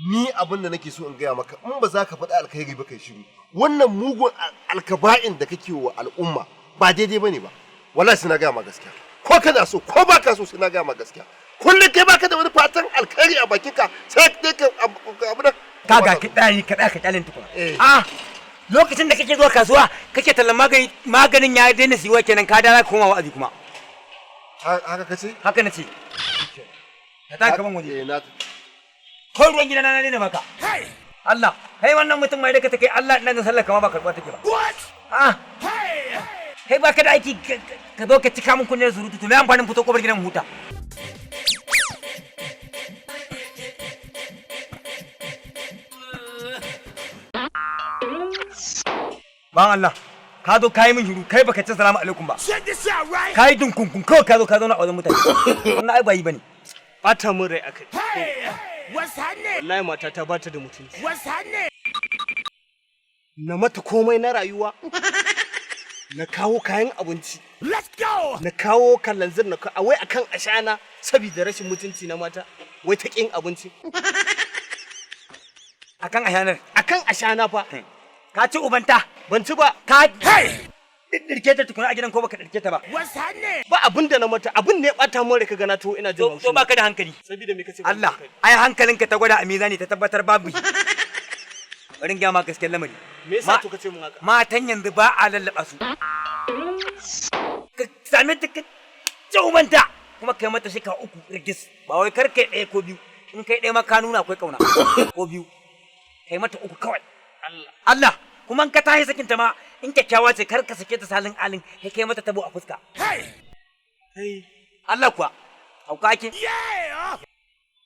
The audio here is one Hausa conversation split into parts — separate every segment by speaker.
Speaker 1: ni abin da nake so in gaya maka in ba za ka faɗi alkhairi ba kai shiru wannan mugun alkaba'in da kake wa al'umma ba daidai bane ba wallahi sai na gaya ma gaskiya ko kana so ko ba ka so sai na gaya ma gaskiya kullum kai baka da wani fatan alkhairi a bakinka sai dai ka abu da
Speaker 2: kaga ki dai ka kyalin tukuna lokacin da kake zuwa kasuwa kake tallan maganin ya daina siwa kenan ka dara koma wa'azi kuma
Speaker 1: haka kace
Speaker 2: haka nace ka ta kaman waje ko ruwan gida na ne maka Allah kai wannan mutum mai da ka take Allah ina ga sallar kama ba karɓa take ba kai ba ka da aiki ka zo ka cika min kunnen surutu to me amfanin fito kobar gidan huta ban Allah ka zo kai min shiru kai baka ce salamu alaikum ba kai dunkunkun kawai ka zo ka zauna a wajen mutane wannan ai ba yi bane
Speaker 3: bata mun rai akai wallahi mata ta bata da mutunci na mata komai na rayuwa na kawo kayan abinci na kawo kalanzir na wai akan ashana saboda rashin mutunci na mata wai ta kin abinci
Speaker 2: akan ashana fa ka ci ubanta
Speaker 3: ban ci ba
Speaker 2: ka dirke ta tukuna a gidan ko baka dirke ta ba
Speaker 3: ba abinda na mata abin ne ya bata mun rai kaga na to ina jin haushi
Speaker 2: to baka da hankali
Speaker 3: saboda me kace
Speaker 2: Allah ai hankalinka ta gwada a mizani ta tabbatar babu bari ga ma gaskiyar lamari
Speaker 3: me yasa to kace mun haka
Speaker 2: matan yanzu ba a lallaba su ka same ta ka ubanta kuma kai mata shika uku rigis ba wai kar kai ɗaya ko biyu in kai ɗaya ma ka nuna akwai kauna ko biyu kai mata uku kawai Allah kuma in ka tashi sakin ta ma in kyakkyawa ce kar ka sake ta salin alin kai mata tabo a fuska Allah kuwa hauka ake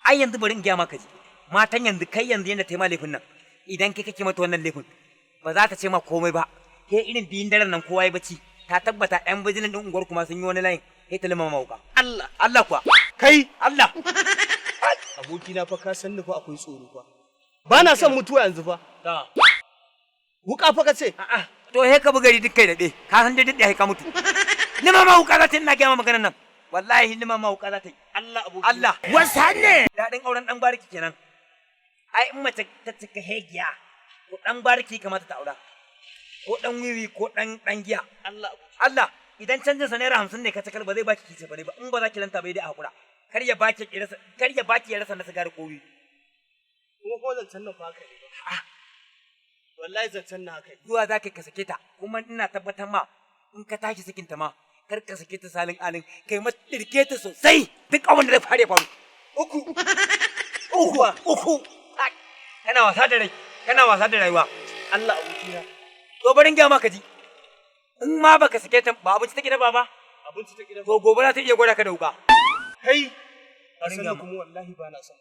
Speaker 2: ai yanzu bari in gaya maka ji matan yanzu kai yanzu yanda ta yi ma laifin nan idan kai kake mata wannan laifin ba za ta ce ma komai ba ke irin biyun daren nan kowa ya bacci ta tabbata ɗan bijinin ɗin unguwar kuma sun yi wani layin sai ta limama wuka Allah kuwa
Speaker 3: kai
Speaker 2: Allah
Speaker 3: abokina fa ka san ni fa akwai tsoro fa ba na son mutuwa yanzu fa wuka fa ka ce
Speaker 2: to he ka bugari duk kai daɗe ka san dai duk da ka mutu limama wuka za ta yi ina gaya ma maganar nan wallahi limama wuka za ta yi Allah
Speaker 3: wasa ne
Speaker 2: daɗin auren ɗan bariki kenan ai in mace ta cika hegiya ko ɗan bariki kamata ta aura ko ɗan wiwi ko ɗan giya Allah idan canjin sa naira 50 ne ka takal ba zai baki kice bare ba in ba za ki lanta bai dai a hakura kar ya baki ya rasa na sigari ko wiwi
Speaker 3: kuma ko zancen nan fa haka ne ba wallahi zancen nan haka
Speaker 2: zuwa za ka sake ta kuma ina tabbatar ma in ka tashi sakin ta ma kar ka sake ta salin alin kai ma dirke ta sosai duk abin da zai fare faru uku kana wasa da rai kana wasa da rayuwa
Speaker 3: Allah abokina
Speaker 2: to barin ga maka ji in ma baka sake ta ba abinci take da baba
Speaker 3: abinci take da
Speaker 2: to gobe za ta iya gwada ka da wuka
Speaker 3: kai asan kuma wallahi ba na son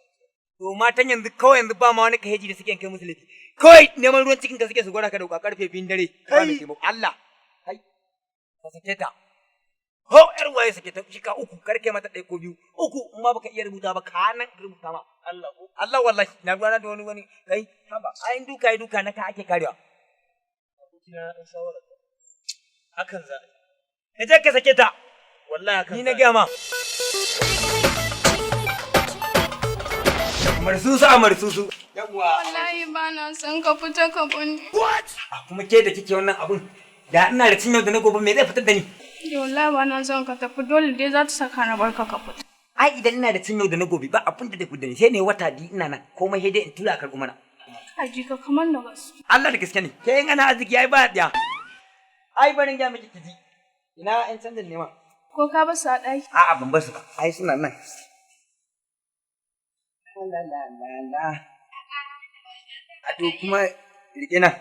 Speaker 2: to matan yanzu kawai yanzu ba ma wani kaheji da suke kai musu laifi kawai neman ruwan cikin ka suke su gwada ka da wuka karfe 2 dare
Speaker 3: kai
Speaker 2: Allah kai ka sake ta ho yar waye sake ta shika uku karke mata ɗaya ko biyu uku in ma baka iya rubuta ba ka nan rubuta ma Allah wallahi na gwana da wani kai haba ayin duka na ka ake karewa
Speaker 3: abokina dan shawara hakan za
Speaker 2: ka je ka sake ta
Speaker 3: wallahi hakan
Speaker 2: ni na ga ma marsusu yawa
Speaker 4: wallahi ba na son ka fita ka bani
Speaker 2: kuma ke da kike wannan abun da ina da cinyau da na gobe me zai fitar da ni
Speaker 4: wallahi ba na son ka tafi dole dai za ta saka na barka ka fita
Speaker 2: ai idan ina da cinyau da na gobe ba abun da zai fitar da ni sai ne wata di ina nan komai sai dai in tura karɓi mana
Speaker 4: aji ka kamar da gaske
Speaker 2: Allah da gaske ne ke in ana arziki ai ba ya ai barin ga miki kiji ina in canjin ne ma
Speaker 4: ko ka ba su a ɗaki
Speaker 2: a'a ban basu ba ai suna nan la a to kuma rike nan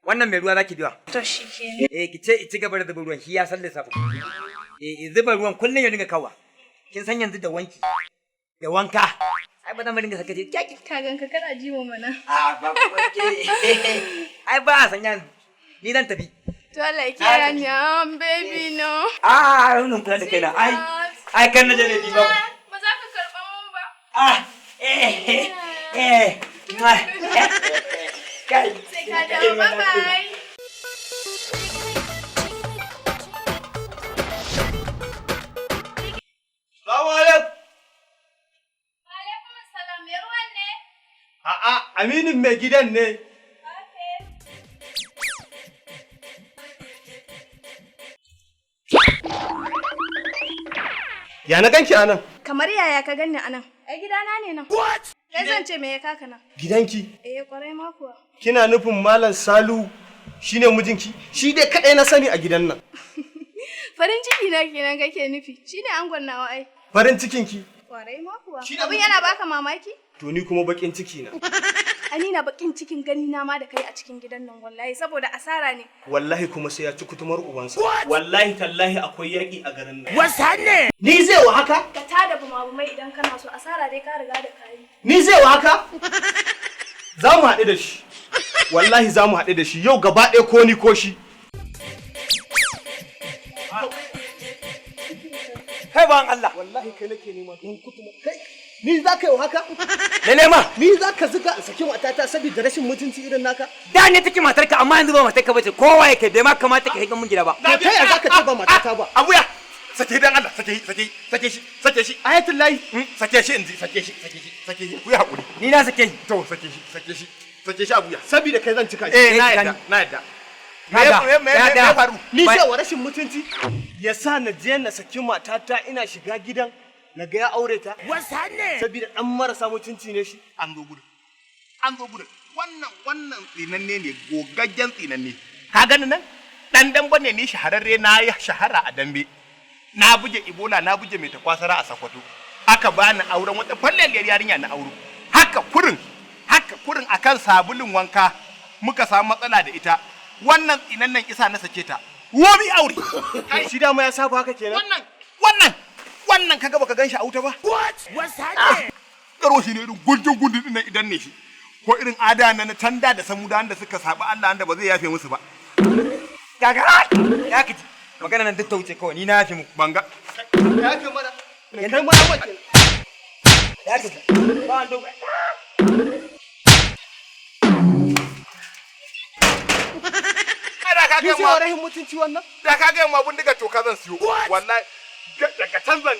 Speaker 2: wannan mai ruwa zaki biwa
Speaker 4: to shikenan
Speaker 2: ki ce ci gaba da zuba ruwan shi ya san lissafi zuba ruwan kullun ya dinga kawa kin san yanzu da wanki da wanka ai ba zan dinga saka je kyaki
Speaker 4: ka ganka kana jiwo mana
Speaker 2: a ba ku wanke ai ba san yanzu ni zan tafi
Speaker 4: to Allah ya kiyaye ni baby no
Speaker 2: wannan kula da kaina ai kan na je ne ba
Speaker 4: ba za ka karba mun ba
Speaker 2: kai
Speaker 4: sai ka dawo bye bye
Speaker 1: Salamu alaikum.
Speaker 4: Alaikum assalam, me ruwan ne?
Speaker 1: A'a,
Speaker 3: Aminin mai gidan ne. Ya na ganki anan?
Speaker 4: Kamar yaya ka ganni anan? Ai gidana ne nan. What? Kai zan ce me ya kaka nan?
Speaker 3: Gidanki?
Speaker 4: Kwarai ma kuwa.
Speaker 3: Kina nufin Malam Salu shine mijinki? Shi dai kadai na sani a gidan nan.
Speaker 4: Farin ciki na kenan kake nufi. Shine angon nawa ai.
Speaker 3: Farin cikinki?
Speaker 4: Kwarai ma kuwa. Abin yana baka mamaki?
Speaker 3: To ni kuma bakin ciki na.
Speaker 4: Ani na bakin cikin gani na ma da kai a cikin gidan nan wallahi saboda asara ne.
Speaker 3: Wallahi kuma sai ya ci kutumar ubansa. Wallahi tallahi akwai yaki a garin nan.
Speaker 2: Wasa ne?
Speaker 3: Ni zai wa haka?
Speaker 4: Ka tada bumabumai idan kana so asara dai ka riga da kayi.
Speaker 3: Ni zai wa haka? Za mu haɗu da shi. Wallahi za mu haɗu da shi yau gaba ɗaya ko ni ko shi.
Speaker 2: Kai ban Allah.
Speaker 3: Wallahi kai nake nema don kutuma. Kai ni za ka yi haka?
Speaker 2: Na nema.
Speaker 3: Ni za ka zuga in saki matata saboda rashin mutunci irin naka?
Speaker 2: Da ne take matarka amma yanzu ba matarka bace. Kowa yake bai ma kamata ka higa mun gida ba.
Speaker 3: To kai za ka ce ba matata ba?
Speaker 1: Abuya, sake dan Allah, sake shi.
Speaker 3: Ayatul lahi.
Speaker 1: Sake shi inji, sake shi. Ku yi hakuri.
Speaker 2: Ni na sake shi.
Speaker 1: To sake shi Abuya.
Speaker 3: Saboda kai zan cika shi.
Speaker 1: Na yadda. Me faru?
Speaker 3: Ni sai wa rashin mutunci ya sa na je na saki matata ina shiga gidan na ga ya aure ta.
Speaker 2: Wasa ne?
Speaker 3: Saboda dan marasa mutunci ne shi.
Speaker 1: An zo gudu. Wannan tsinanne ne, gogaggen tsinanne. Ka gani nan? Dan dambe ne ni shahararre na yi shahara a dambe. Na buge Ibola, na buge mai takwasara a Sokoto. Aka bani auren wata falleliyar yarinya na auro. Haka kurin akan sabulun wanka muka samu matsala da ita. Wannan tsinannan isa na sake ta. Wobi aure.
Speaker 3: Shi dama ya saba haka kenan.
Speaker 1: Wannan kaga baka ganshi a wuta ba?
Speaker 2: Wasa ne?
Speaker 1: Karo shi ne irin gundun din idan ne shi. Ko irin ada na tanda da samuda da suka saba Allah anda ba zai yafe musu ba.
Speaker 2: Kaga ya kici. Magana nan duk ta wuce kawai ni na yafe muku.
Speaker 1: Banga.
Speaker 3: Ya yafe mana. Kai ma ya wace.
Speaker 2: Ya kici. Ba an dogo.
Speaker 3: Ni sai wa rahin mutunci wannan?
Speaker 1: Da ka ga ma bindiga to ka zan siyo. Wallahi daga can zan